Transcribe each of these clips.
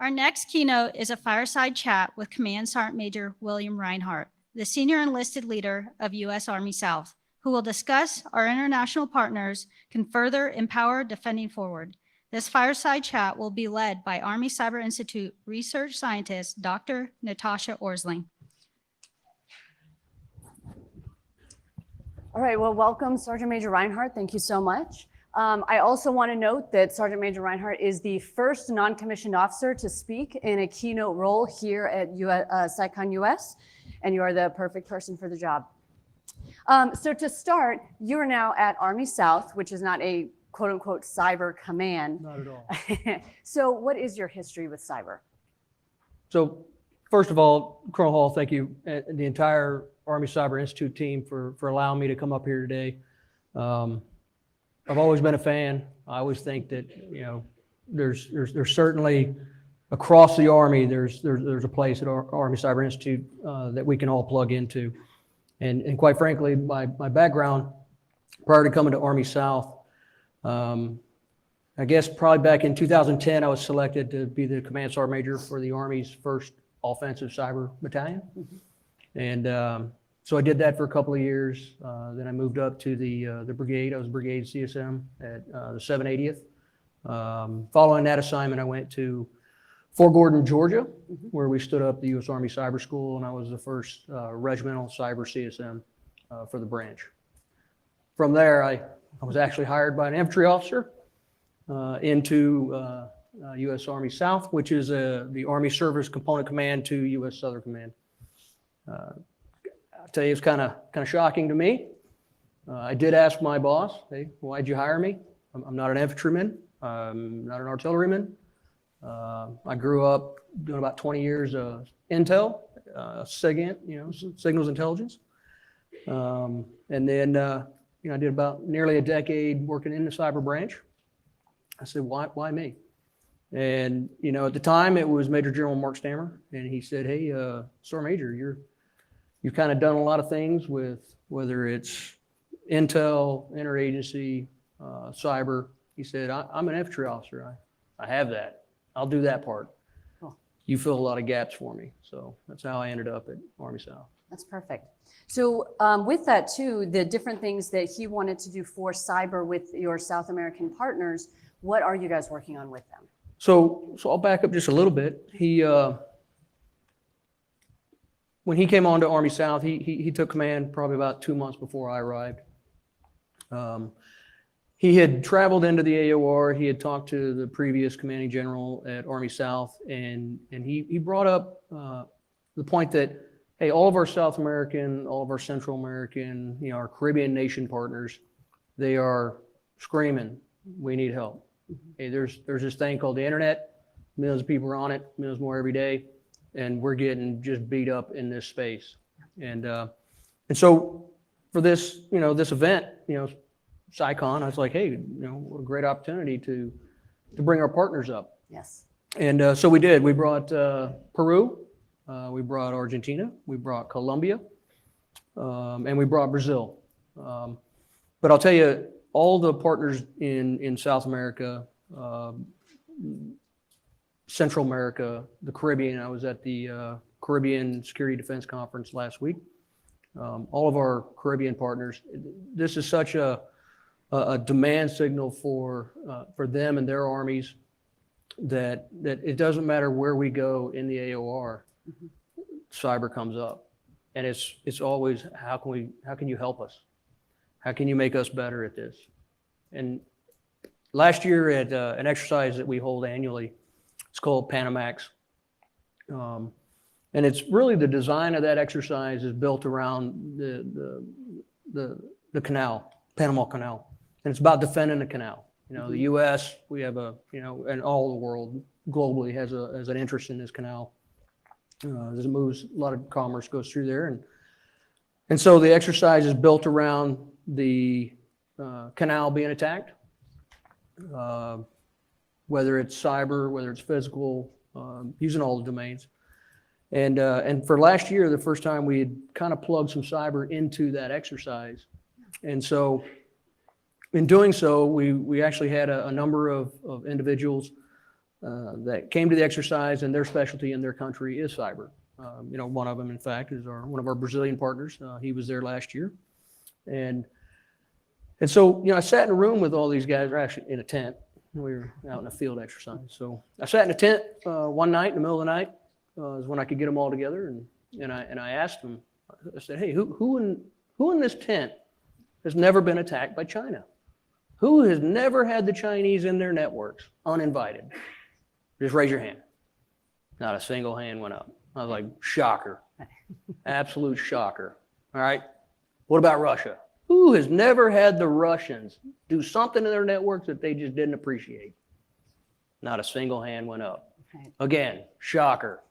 Our next keynote is a fireside chat with Command Sergeant Major William Rinehart, the senior enlisted leader of U.S. Army South, who will discuss our international partners can further empower defending forward. This fireside chat will be led by Army Cyber Institute research scientist, Dr. Natasha Orsling. All right, well, welcome, Sergeant Major Rinehart. Thank you so much. I also want to note that Sergeant Major Rinehart is the first non-commissioned officer to speak in a keynote role here at CyCon US, and you are the perfect person for the job. So to start, you are now at Army South, which is not a quote-unquote cyber command. Not at all. So what is your history with cyber? So first of all, Colonel Hall, thank you, and the entire Army Cyber Institute team for allowing me to come up here today. I've always been a fan. I always think that, you know, there's certainly across the Army, there's a place at our Army Cyber Institute that we can all plug into. And quite frankly, my background prior to coming to Army South, I guess probably back in 2010, I was selected to be the Command Sergeant Major for the Army's first offensive cyber battalion. And so I did that for a couple of years. Then I moved up to the brigade. I was brigade CSM at the 780th. Following that assignment, I went to Fort Gordon, Georgia, where we stood up the U.S. Army Cyber School, and I was the first regimental cyber CSM for the branch. From there, I was actually hired by an infantry officer into U.S. Army South, which is the Army Service Component Command to U.S. Southern Command. I'll tell you, it's kind of shocking to me. I did ask my boss, hey, why'd you hire me? I'm not an infantryman. I'm not an artilleryman. I grew up doing about 20 years of intel, SIGINT, you know, signals intelligence. And then, you know, I did about nearly a decade working in the cyber branch. I said, why me? And, you know, at the time it was Major General Mark Stammer, and he said, hey, Sergeant Major, you've kind of done a lot of things with whether it's intel, interagency, cyber. He said, I'm an infantry officer. I have that. I'll do that part. Cool. You fill a lot of gaps for me. So that's how I ended up at Army South. That's perfect. So with that too, the different things that he wanted to do for cyber with your South American partners, what are you guys working on with them? So I'll back up just a little bit. When he came on to Army South, he took command probably about 2 months before I arrived. He had traveled into the AOR. He had talked to the previous commanding general at Army South, and he brought up the point that, hey, all of our South American, all of our Central American, you know, our Caribbean nation partners, they are screaming, we need help. Hey, there's this thing called the internet. Millions of people are on it, millions more every day, and we're getting just beat up in this space. And so for this, you know, this event, you know, CyCon, I was like, hey, you know, what a great opportunity to bring our partners up. Yes. And so we did. We brought Peru, we brought Argentina, we brought Colombia, and we brought Brazil. But I'll tell you, all the partners in South America, Central America, the Caribbean, I was at the Caribbean Security Defense Conference last week. All of our Caribbean partners, this is such a demand signal for them and their armies that it doesn't matter where we go in the AOR, cyber comes up, and it's always how can you help us? How can you make us better at this? And last year at an exercise that we hold annually, it's called Panamax, and it's really the design of that exercise is built around the canal, Panama Canal. And it's about defending the canal. You know, the U.S., we have and all the world globally has an interest in this canal. As it moves, a lot of commerce goes through there. And so the exercise is built around the canal being attacked, whether it's cyber, whether it's physical, using all the domains. And for last year, the first time we had kind of plugged some cyber into that exercise. And so in doing so, we actually had a number of individuals that came to the exercise, and their specialty in their country is cyber. One of them, in fact, is one of our Brazilian partners. He was there last year. And so, I sat in a room with all these guys, or actually in a tent. We were out in a field exercise. So I sat in a tent one night in the middle of the night is when I could get them all together. And I asked them, I said, hey, who in this tent has never been attacked by China? Who has never had the Chinese in their networks uninvited? Just raise your hand. Not a single hand went up. I was like, shocker. Absolute shocker. All right. What about Russia? Who has never had the Russians do something in their networks that they just didn't appreciate? Not a single hand went up. Right. Again, shocker.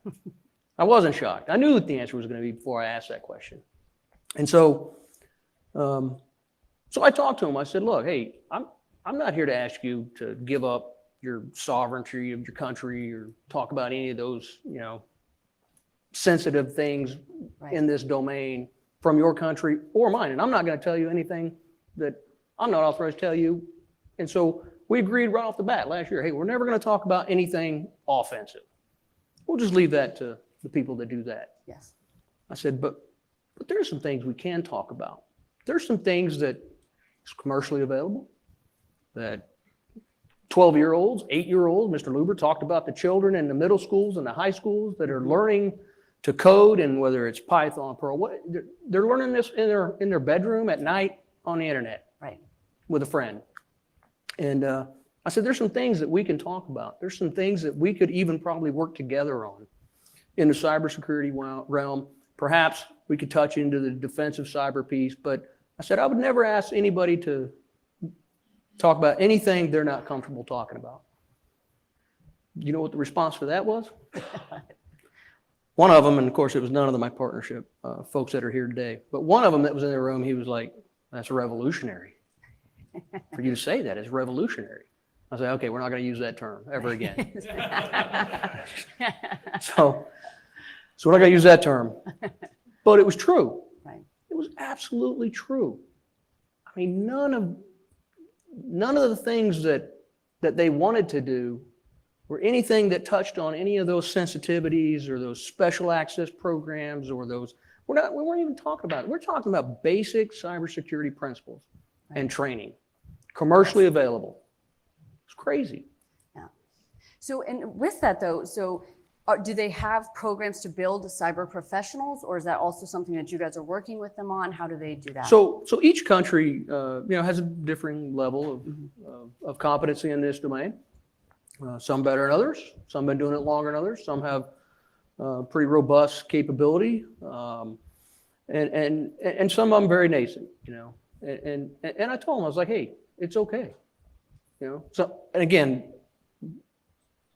I wasn't shocked. I knew what the answer was going to be before I asked that question. And so I talked to him. I said, look, hey, I'm not here to ask you to give up your sovereignty of your country or talk about any of those, sensitive things in this domain from your country or mine. And I'm not going to tell you anything that I'm not authorized to tell you. And so we agreed right off the bat last year, hey, we're never going to talk about anything offensive. We'll just leave that to the people that do that. Yes. I said, but there's some things we can talk about. There's some things that is commercially available that 12-year-olds, 8-year-olds, Mr. Luber talked about the children in the middle schools and the high schools that are learning to code, and whether it's Python, Perl, they're learning this in their bedroom at night on the internet, Right. with a friend. And I said, there's some things that we can talk about. There's some things that we could even probably work together on in the cybersecurity realm. Perhaps we could touch into the defensive cyber piece, but I said, I would never ask anybody to talk about anything they're not comfortable talking about. You know what the response to that was? One of them, and of course it was none of my partnership folks that are here today, but one of them that was in the room, he was like, that's revolutionary. For you to say that is revolutionary. I said, okay, we're not going to use that term ever again. So we're not going to use that term. But it was true. Right. It was absolutely true. I mean, none of the things that they wanted to do or anything that touched on any of those sensitivities or those special access programs or those, we weren't even talking about it. We're talking about basic cybersecurity principles and training, commercially available. It's crazy. Yeah. So, and with that though, do they have programs to build cyber professionals, or is that also something that you guys are working with them on? How do they do that? So each country, has a differing level of competency in this domain. Some better than others. Some have been doing it longer than others. Some have pretty robust capability, and some of them very nascent. And I told them, I was like, hey, it's okay. So, and again,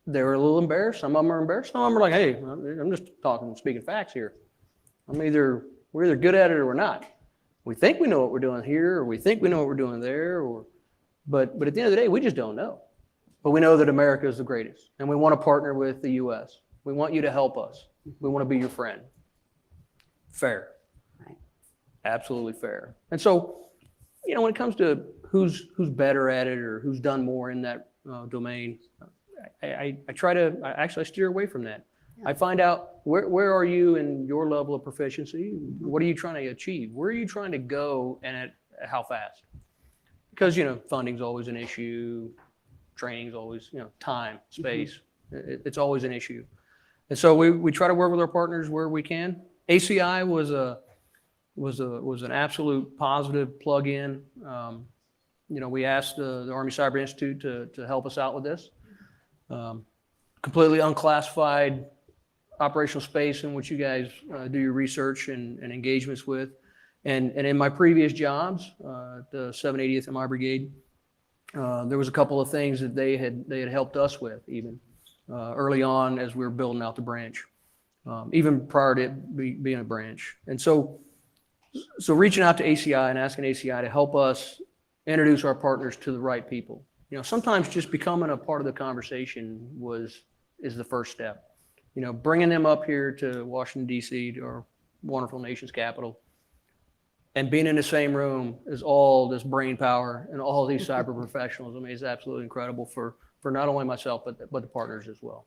they were a little embarrassed. Some of them are embarrassed. Some of them are like, hey, I'm just speaking facts here. We're either good at it or we're not. We think we know what we're doing here, or we think we know what we're doing there, but at the end of the day, we just don't know. But we know that America is the greatest, and we want to partner with the U.S. We want you to help us. We want to be your friend. Fair. Right. Absolutely fair. And so, when it comes to who's better at it or who's done more in that domain, I steer away from that. Yeah. I find out where are you in your level of proficiency? What are you trying to achieve? Where are you trying to go, and at how fast? Because funding's always an issue. Training's always, time, space. Mm-hmm. It's always an issue. And so we try to work with our partners where we can. ACI was an absolute positive plug-in. We asked the Army Cyber Institute to help us out with this. Completely unclassified operational space in which you guys do your research and engagements with. And in my previous jobs, the 780th MI Brigade, there was a couple of things that they had helped us with even early on as we were building out the branch, even prior to it being a branch. And so reaching out to ACI and asking ACI to help us introduce our partners to the right people. Sometimes just becoming a part of the conversation is the first step. Bringing them up here to Washington, D.C., to our wonderful nation's capital, and being in the same room as all this brain power and all these cyber professionals. I mean, it's absolutely incredible for for not only myself, but the partners as well.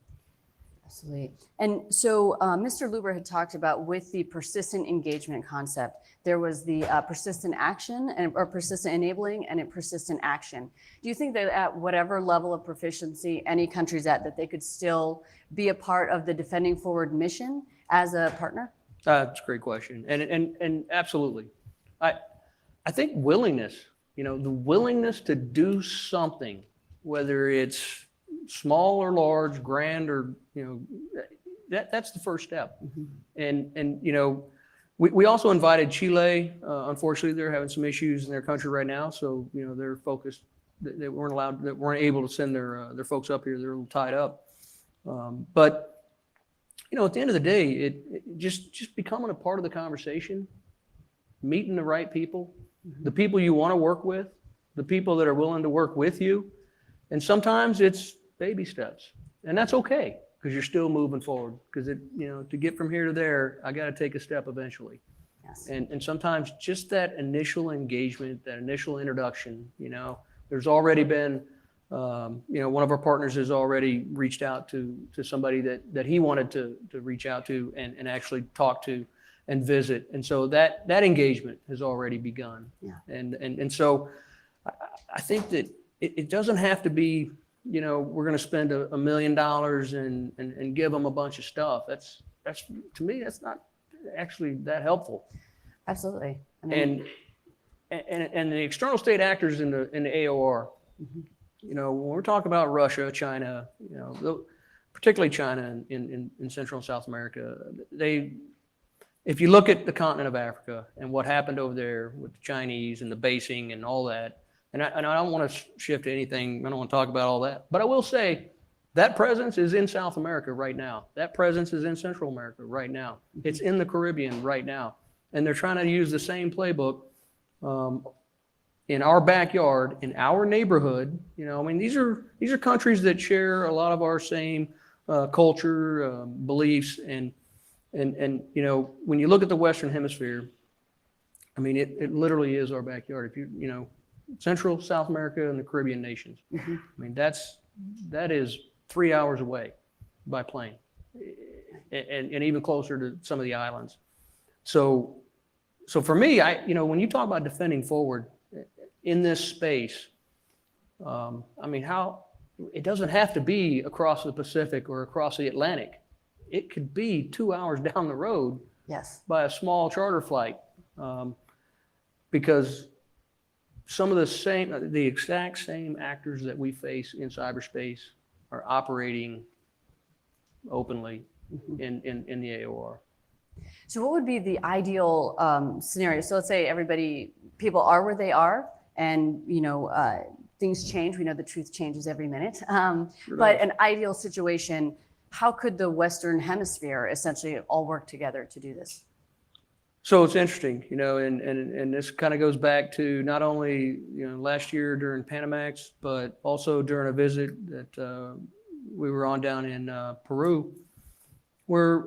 Absolutely. And so Mr. Luber had talked about with the persistent engagement concept, there was the persistent action or persistent enabling and a persistent action. Do you think that at whatever level of proficiency any country's at, that they could still be a part of the Defending Forward mission as a partner? That's a great question. And absolutely. I think willingness, the willingness to do something, whether it's small or large, grand or, that's the first step. And we also invited Chile. Unfortunately, they're having some issues in their country right now. So, they're focused, they weren't able to send their folks up here. They're a little tied up. But at the end of the day, it just becoming a part of the conversation, meeting the right people, the people you want to work with, the people that are willing to work with you. And sometimes it's baby steps, and that's okay, because you're still moving forward, because to get from here to there, I got to take a step eventually. Yes. And sometimes just that initial engagement, that initial introduction, there's already been, one of our partners has already reached out to somebody that he wanted to reach out to and actually talk to and visit. And so that engagement has already begun. Yeah. And so I think that it doesn't have to be, we're going to spend $1 million and give them a bunch of stuff. That's to me, that's not actually that helpful. Absolutely. And the external state actors in the AOR, when we're talking about Russia, China, particularly China in Central and South America, if you look at the continent of Africa and what happened over there with the Chinese and the basing and all that, and I don't want to shift to anything, I don't want to talk about all that, but I will say that presence is in South America right now. That presence is in Central America right now. It's in the Caribbean right now. And they're trying to use the same playbook in our backyard, in our neighborhood. These are countries that share a lot of our same culture, beliefs, and when you look at the Western Hemisphere, it literally is our backyard. If Central, South America, and the Caribbean nations. That is 3 hours away by plane, and even closer to some of the islands. So for me, when you talk about defending forward in this space, how it doesn't have to be across the Pacific or across the Atlantic. It could be 2 hours down the road. Yes. By a small charter flight, because some of the exact same actors that we face in cyberspace are operating openly in the AOR. So what would be the ideal scenario? So let's say people are where they are, and things change. We know the truth changes every minute. But an ideal situation, how could the Western Hemisphere essentially all work together to do this? So it's interesting, and this kind of goes back to not only last year during Panamax, but also during a visit that we were on down in Peru, where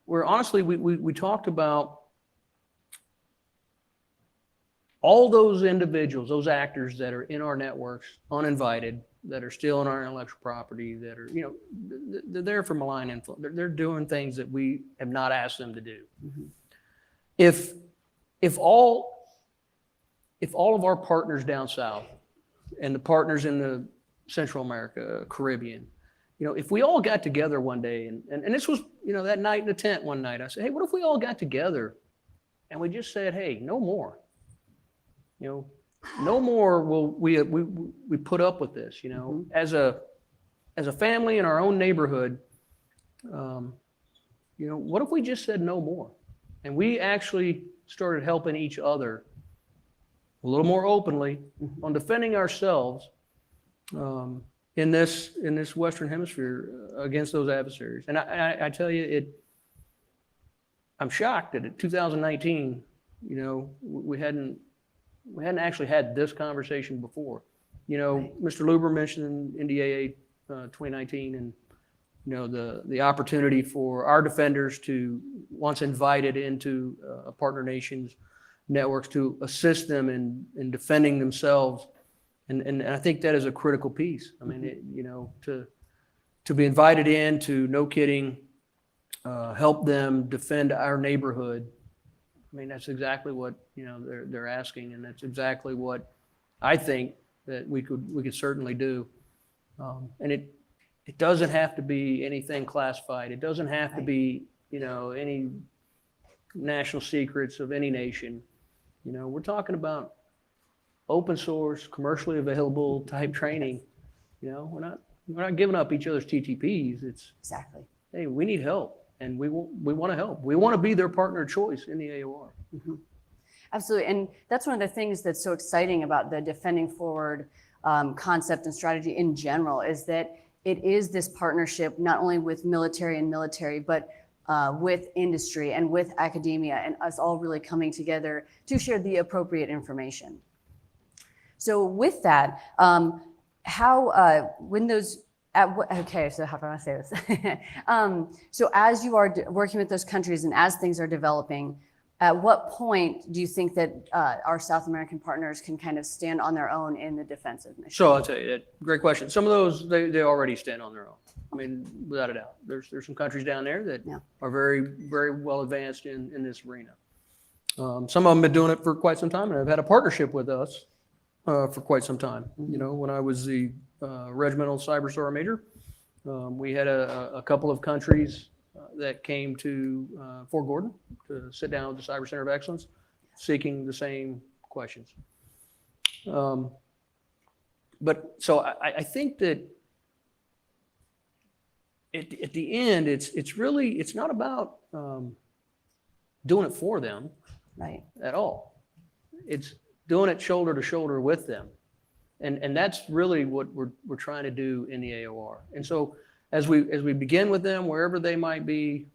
honestly we talked about all those individuals, those actors that are in our networks, uninvited, that are still in our intellectual property, that are they're there for malign influence. They're doing things that we have not asked them to do. If all of our partners down south and the partners in the Central America, Caribbean, if we all got together one day and this was, that night in the tent one night, I said, hey, what if we all got together and we just said, hey, no more, no more will we put up with this, as a family in our own neighborhood, what if we just said no more? And we actually started helping each other a little more openly on defending ourselves in this Western Hemisphere against those adversaries. And I tell you, I'm shocked that in 2019, we hadn't actually had this conversation before. Mr. Luber mentioned NDAA 2019 and the opportunity for our defenders to, once invited into partner nations networks, to assist them in defending themselves And I think that is a critical piece. I mean, to be invited in to, no kidding, help them defend our neighborhood. I mean, that's exactly what, they're asking, and that's exactly what I think that we could certainly do. And it doesn't have to be anything classified. It doesn't have to be, any national secrets of any nation. We're talking about open source, commercially available type training. We're not giving up each other's TTPs. It's Exactly. hey, we need help, and we want to help. We want to be their partner of choice in the AOR. Mm-hmm. Absolutely, and that's one of the things that's so exciting about the Defending Forward concept and strategy in general, is that it is this partnership not only with military, but with industry and with academia, and us all really coming together to share the appropriate information. So with that, okay, so how do I say this? So as you are working with those countries and as things are developing, at what point do you think that our South American partners can kind of stand on their own in the defensive mission? So I'll tell you, great question. Some of those, they already stand on their own. I mean, without a doubt. There's some countries down there that are very, very well advanced in this arena. Some of them have been doing it for quite some time, and have had a partnership with us for quite some time. When I was the regimental cyber sergeant major, we had a couple of countries that came to Fort Gordon to sit down with the Cyber Center of Excellence, seeking the same questions. But so I think that at the end, it's not about doing it for them, right, at all. It's doing it shoulder to shoulder with them, and that's really what we're trying to do in the AOR. And so as we begin with them wherever they might be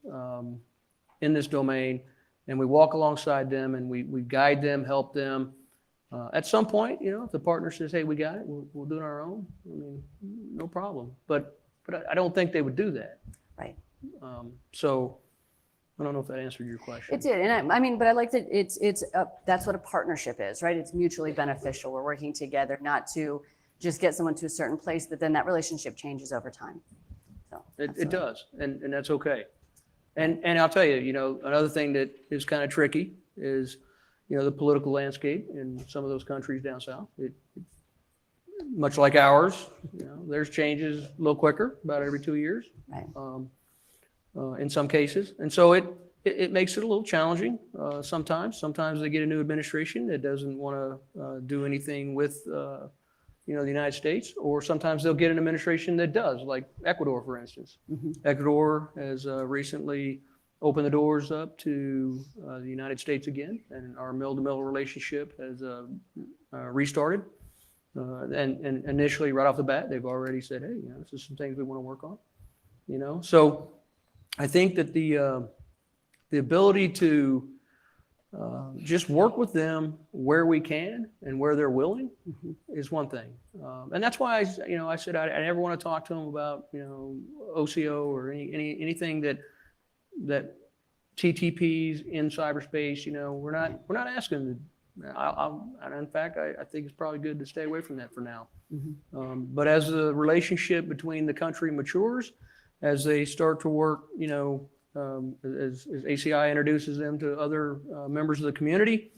in this domain, and we walk alongside them and we guide them, help them. At some point, if the partner says, "Hey, we got it, we'll do it on our own," I mean, no problem. But I don't think they would do that. right. So I don't know if that answered your question. It did, and I mean, but I like that that's what a partnership is, right? It's mutually beneficial. We're working together, not to just get someone to a certain place, but then that relationship changes over time. So It does, and that's okay. And I'll tell you, another thing that is kind of tricky is, the political landscape in some of those countries down south. Much like ours, there's changes a little quicker, about every 2 years. Right. In some cases. And so it makes it a little challenging sometimes. Sometimes they get a new administration that doesn't want to do anything with the United States, or sometimes they'll get an administration that does, like Ecuador, for instance. Mm-hmm. Ecuador has recently opened the doors up to the United States again, and our mill-to-mill relationship has restarted. And initially, right off the bat, they've already said, "Hey, this is some things we want to work on." So I think that the ability to just work with them where we can and where they're willing is one thing. And that's why I said I never want to talk to them about OCO or anything that TTPs in cyberspace. We're not asking them. And in fact, I think it's probably good to stay away from that for now. Mm-hmm. But as the relationship between the country matures, as they start to work, as ACI introduces them to other members of the community,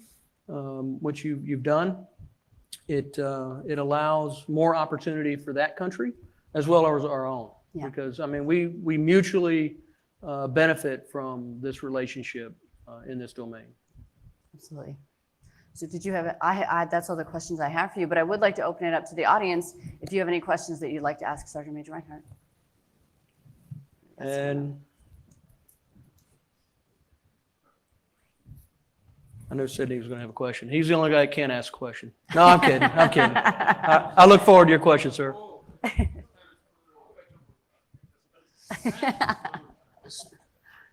which you've done, it allows more opportunity for that country as well as our own. Yeah. Because we mutually benefit from this relationship in this domain. Absolutely. So did you have, that's all the questions I have for you, but I would like to open it up to the audience if you have any questions that you'd like to ask Sergeant Major Rinehart. And I know Sydney was going to have a question. He's the only guy that can't ask a question. No, I'm kidding. I'm kidding. I look forward to your question, sir.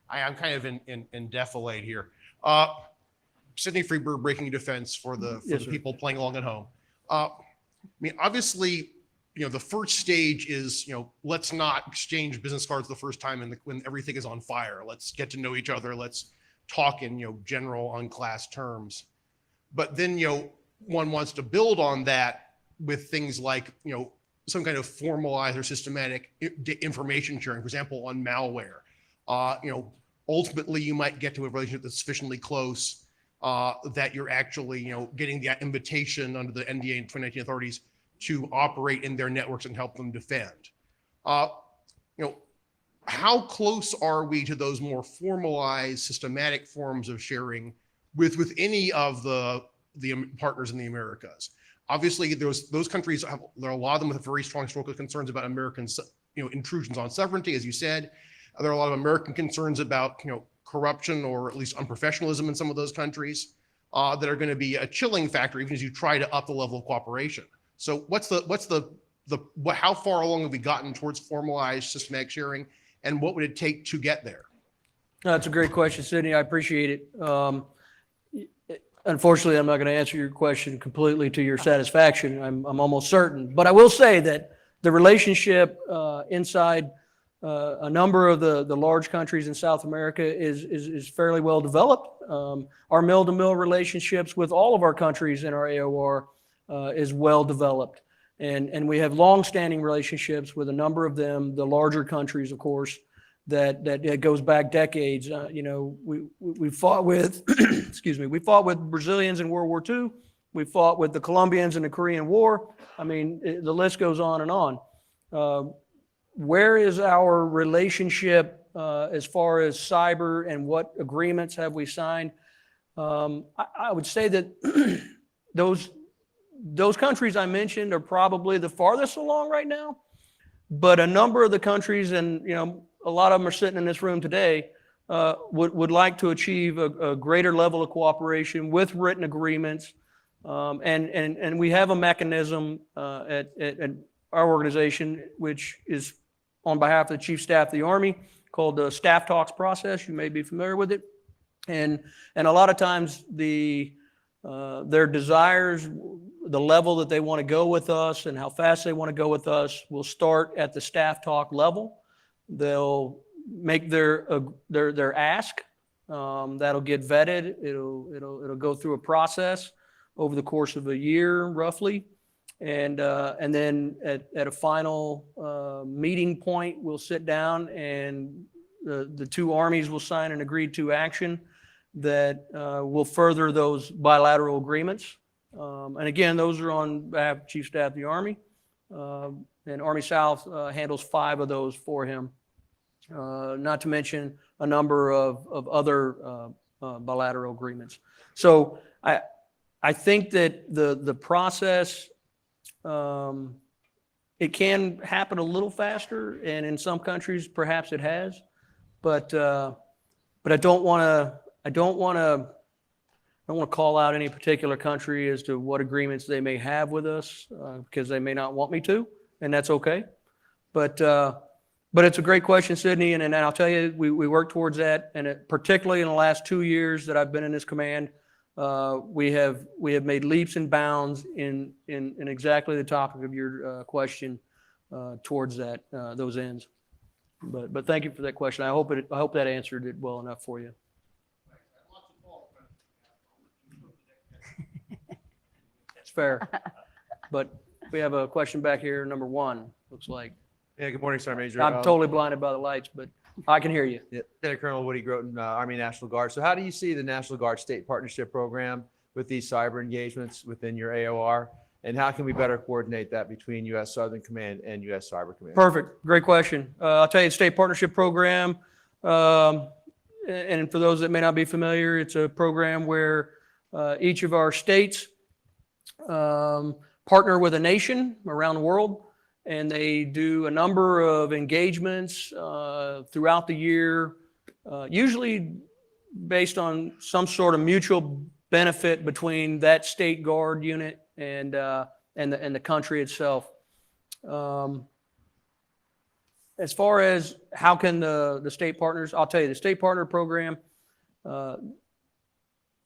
I'm kind of in defilade here. Sydney Freeberg, Breaking Defense for the Yes, sir. people playing along at home. Obviously, the first stage is, let's not exchange business cards the first time when everything is on fire. Let's get to know each other. Let's talk in, general unclass terms. But then, one wants to build on that with things like, some kind of formalized or systematic information sharing, for example, on malware. Ultimately, you might get to a relationship that's sufficiently close that you're actually, getting the invitation under the NDA and 2019 authorities to operate in their networks and help them defend. How close are we to those more formalized, systematic forms of sharing with any of the partners in the Americas? Obviously, those countries there are a lot of them with very strong historical concerns about American, intrusions on sovereignty, as you said. There are a lot of American concerns about, corruption or at least unprofessionalism in some of those countries that are going to be a chilling factor even as you try to up the level of cooperation. So how far along have we gotten towards formalized systematic sharing, and what would it take to get there? That's a great question, Sydney. I appreciate it. Unfortunately, I'm not going to answer your question completely to your satisfaction. I'm almost certain, but I will say that the relationship inside a number of the large countries in South America is fairly well developed. Our mill-to-mill relationships with all of our countries in our AOR is well developed, and we have long-standing relationships with a number of them, the larger countries, of course, that goes back decades. We fought with, we fought with Brazilians in World War II. We fought with the Colombians in the Korean War. I mean, the list goes on and on. Where is our relationship as far as cyber, and what agreements have we signed? I would say that those countries I mentioned are probably the farthest along right now, but a number of the countries, and a lot of them are sitting in this room today, would like to achieve a greater level of cooperation with written agreements. And we have a mechanism at our organization, which is on behalf of the Chief Staff of the Army, called the Staff Talks process. You may be familiar with it. And a lot of times their desires, the level that they want to go with us and how fast they want to go with us, will start at the Staff Talk level. They'll make their ask. That'll get vetted. It'll go through a process over the course of a year, roughly, and then at a final meeting point, we'll sit down, and the two armies will sign an agreed to action that will further those bilateral agreements. And again, those are on behalf of Chief Staff of the Army. And Army South handles 5 of those for him, not to mention a number of other bilateral agreements. So I think that the process, it can happen a little faster, and in some countries perhaps it has, but I don't want to call out any particular country as to what agreements they may have with us, because they may not want me to, and that's okay. But it's a great question, Sydney, and I'll tell you, we work towards that, and particularly in the last 2 years that I've been in this command, we have made leaps and bounds in exactly the topic of your question towards those ends. But thank you for that question. I hope that answered it well enough for you. That's fair. But we have a question back here, number 1, looks like. Yeah, good morning, Sergeant Major. I'm totally blinded by the lights, but I can hear you. Yeah, Lieutenant Colonel Woody Groton, Army National Guard. So how do you see the National Guard State Partnership Program with these cyber engagements within your AOR? And how can we better coordinate that between U.S. Southern Command and U.S. Cyber Command? Perfect. Great question. I'll tell you, the State Partnership Program, and for those that may not be familiar, it's a program where each of our states partner with a nation around the world, and they do a number of engagements throughout the year, usually based on some sort of mutual benefit between that state guard unit and the country itself. As far as how can the state partners, I'll tell you, the state partner program,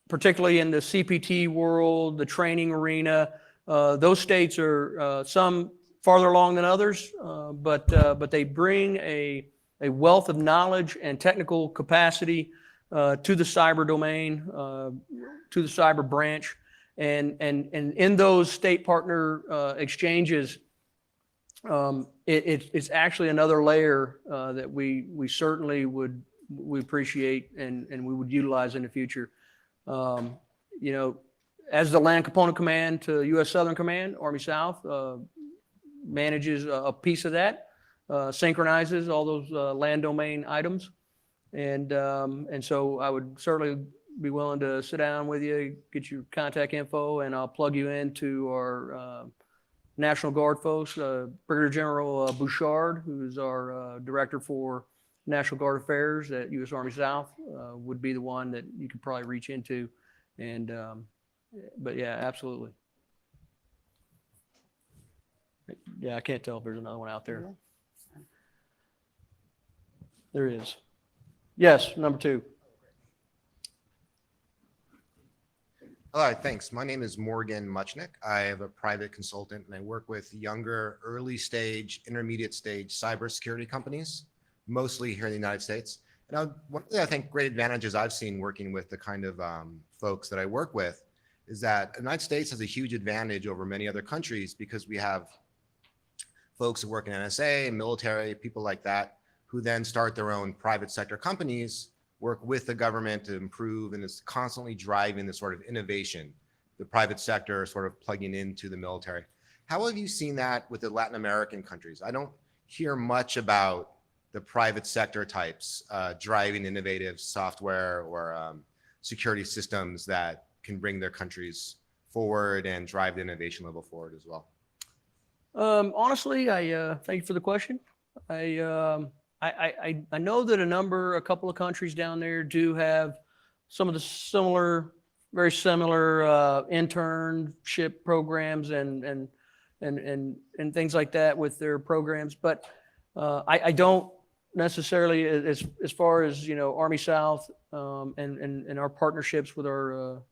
particularly in the CPT world, the training arena, those states are some farther along than others, but they bring a wealth of knowledge and technical capacity to the cyber domain, to the cyber branch, And in those state partner exchanges, it's actually another layer that we certainly would appreciate and we would utilize in the future. As the Land Component Command to U.S. Southern Command, Army South manages a piece of that, synchronizes all those land domain items. And so I would certainly be willing to sit down with you, get your contact info, and I'll plug you into our National Guard folks. Brigadier General Bouchard, who's our director for National Guard Affairs at U.S. Army South, would be the one that you could probably reach into. And but yeah, absolutely. Yeah, I can't tell if there's another one out there. There is. Yes, number 2. Hello, thanks. My name is Morgan Muchnick. I am a private consultant and I work with younger, early stage, intermediate stage cybersecurity companies, mostly here in the United States. And one of the, I think, great advantages I've seen working with the kind of folks that I work with is that the United States has a huge advantage over many other countries because we have folks who work in NSA, military, people like that, who then start their own private sector companies, work with the government to improve, and is constantly driving the sort of innovation, the private sector sort of plugging into the military. How have you seen that with the Latin American countries? I don't hear much about the private sector types driving innovative software or security systems that can bring their countries forward and drive the innovation level forward as well. Honestly, I thank you for the question. I know that a couple of countries down there do have some of the very similar internship programs and things like that with their programs, but I don't necessarily, as far as Army South and our partnerships with our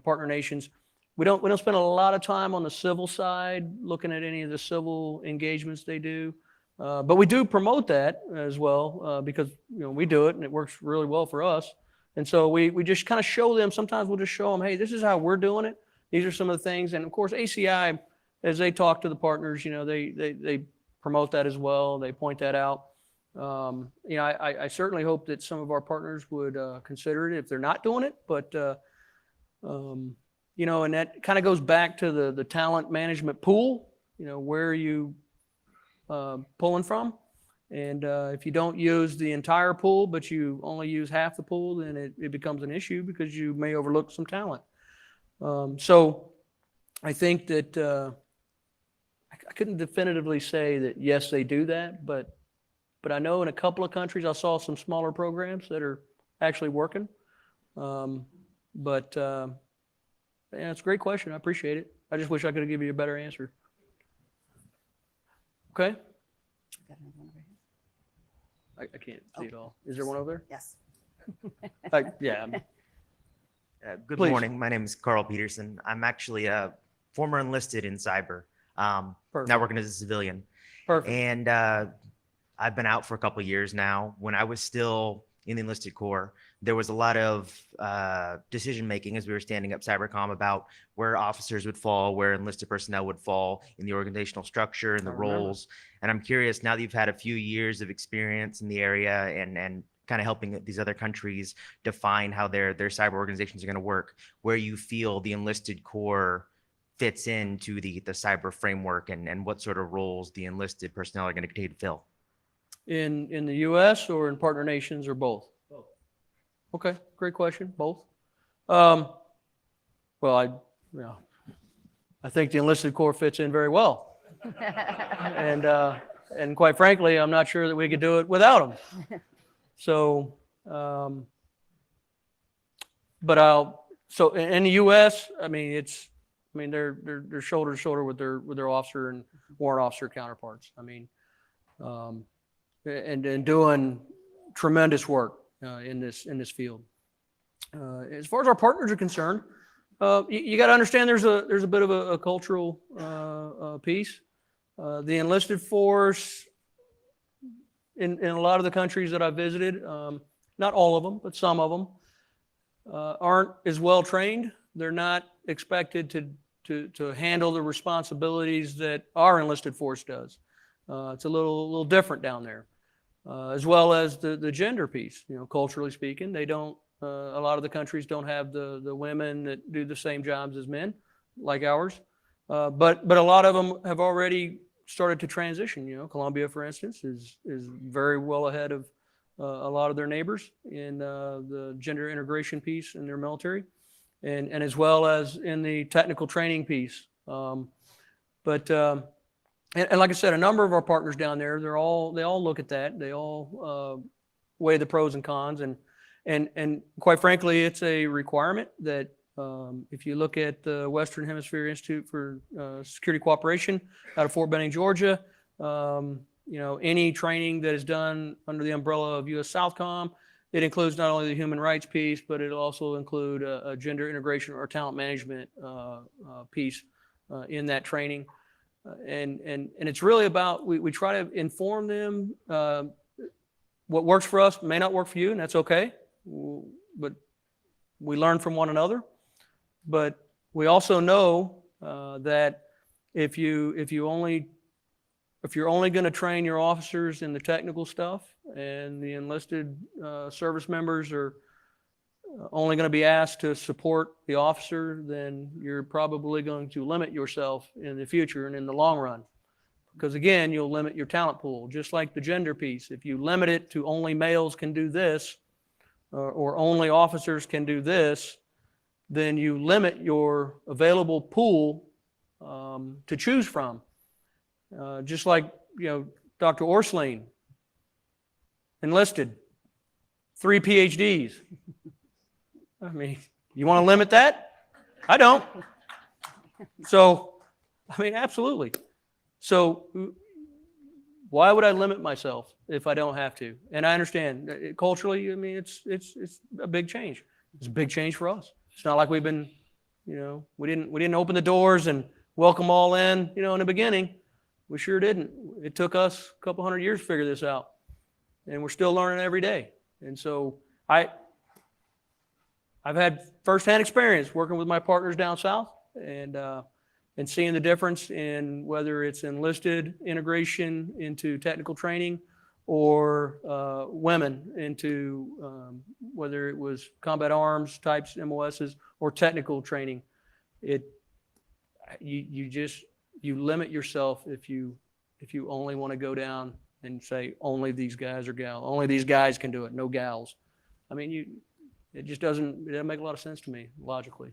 partner nations. We don't spend a lot of time on the civil side looking at any of the civil engagements they do. But we do promote that as well because we do it and it works really well for us. And so we just kind of show them. Sometimes we'll just show them, hey, this is how we're doing it. These are some of the things. And of course, ACI, as they talk to the partners, they promote that as well. They point that out. I certainly hope that some of our partners would consider it if they're not doing it. But and that kind of goes back to the talent management pool. Where are you pulling from? And if you don't use the entire pool, but you only use half the pool, then it becomes an issue because you may overlook some talent. So I think that I couldn't definitively say that, yes, they do that, but I know in a couple of countries I saw some smaller programs that are actually working. Yeah, it's a great question. I appreciate it. I just wish I could have given you a better answer. Okay. I can't see it all. Is there one over there? Yes. Yeah. Good Please. morning. My name is Carl Peterson. I'm actually a former enlisted in cyber, Perfect. now working as a civilian. Perfect. And I've been out for a couple of years now. When I was still in the enlisted corps, there was a lot of decision making as we were standing up Cybercom about where officers would fall, where enlisted personnel would fall in the organizational structure and the roles. And I'm curious, now that you've had a few years of experience in the area and kind of helping these other countries define how their cyber organizations are going to work, where you feel the enlisted corps fits into the cyber framework and what sort of roles the enlisted personnel are going to continue to fill. In the U.S. or in partner nations or both? Both. Okay, great question. Both. Well, I think the enlisted corps fits in very well, and quite frankly, I'm not sure that we could do it without them. So, so in the U.S., they're shoulder to shoulder with their officer and warrant officer counterparts. And doing tremendous work in this field. As far as our partners are concerned, you got to understand there's a bit of a cultural piece. The enlisted force in a lot of the countries that I visited, not all of them, but some of them, aren't as well trained they're not expected to handle the responsibilities that our enlisted force does. It's a little different down there, as well as the gender piece. You know, culturally speaking, they don't. A lot of the countries don't have the women that do the same jobs as men, like ours. But a lot of them have already started to transition. You know, Colombia, for instance, is very well ahead of a lot of their neighbors in the gender integration piece in their military, and as well as in the technical training piece. And like I said, a number of our partners down there, they all look at that. They all weigh the pros and cons, and quite frankly, it's a requirement that if you look at the Western Hemisphere Institute for Security Cooperation out of Fort Benning, Georgia, you know, any training that is done under the umbrella of US Southcom, it includes not only the human rights piece, but it'll also include a gender integration or talent management piece in that training. And it's really about, we try to inform them what works for us may not work for you, and that's okay. But we learn from one another. But we also know that if you're only going to train your officers in the technical stuff, and the enlisted service members are only going to be asked to support the officer, then you're probably going to limit yourself in the future and in the long run. Because again, you'll limit your talent pool, just like the gender piece. If you limit it to only males can do this, or only officers can do this, then you limit your available pool to choose from. Just like, you know, Dr. Orsling, enlisted, 3 PhDs. I mean, you want to limit that? I don't. So, I mean, absolutely. So why would I limit myself if I don't have to? And I understand culturally, I mean, it's a big change. It's a big change for us. It's not like we've been, you know, we didn't open the doors and welcome all in, you know, in the beginning. We sure didn't. It took us a couple hundred years to figure this out, and we're still learning every day. And so I've had firsthand experience working with my partners down south, and seeing the difference in whether it's enlisted integration into technical training, or women into whether it was combat arms types, MOSs, or technical training. You limit yourself if you only want to go down and say only these guys or gals, only these guys can do it, no gals. I mean, it doesn't make a lot of sense to me logically.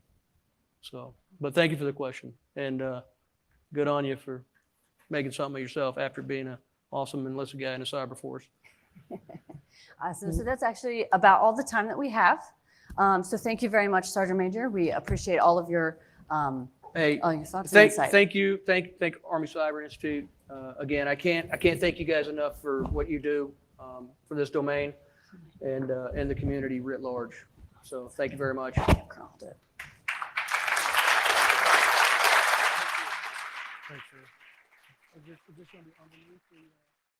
So, but thank you for the question, and good on you for making something of yourself after being an awesome enlisted guy in the cyber force. Awesome. So that's actually about all the time that we have. So thank you very much, Sergeant Major. We appreciate all of your all your thoughts and insight. Thank you, thank Army Cyber Institute. Again, I can't thank you guys enough for what you do for this domain and the community writ large. So thank you very much. Thanks, sir. Is this going to be underneath the